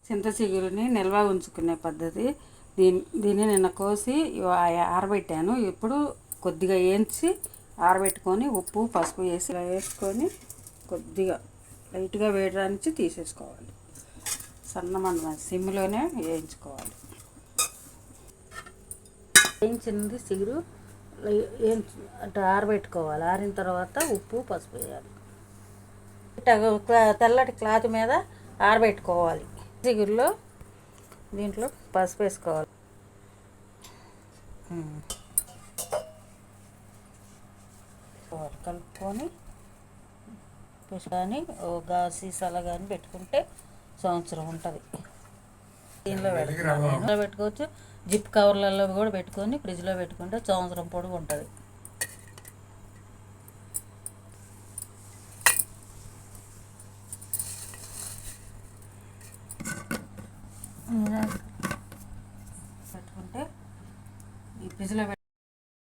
చింత చిగురుని నిల్వ ఉంచుకునే పద్ధతి. దీన్ని నిన్న కోసి ఆరబెట్టాను. ఇప్పుడు కొద్దిగా వేయించి ఆరబెట్టుకొని ఉప్పు పసుపు వేసి ఇలా వేసుకొని కొద్దిగా లైట్గా వేయడానికి తీసేసుకోవాలి. సన్నమంట సిమ్లోనే వేయించుకోవాలి. వేయించింది చిగురు అంటే ఆరబెట్టుకోవాలి. ఆరిన తర్వాత ఉప్పు పసుపు వేయాలి. తెల్లటి క్లాత్ మీద ఆరబెట్టుకోవాలి. చిగురులో దీంట్లో పసుపు వేసుకోవాలి. కలుపుకొని కానీ ఒక సీసాలో కానీ పెట్టుకుంటే సంవత్సరం ఉంటుంది. దీనిలో పెట్టుకోవచ్చు. జిప్ కవర్లలో కూడా పెట్టుకొని ఫ్రిడ్జ్లో పెట్టుకుంటే సంవత్సరం పొడుగు ఉంటుంది. పెట్టుకుంటే ఈ ఫ్రిడ్జ్లో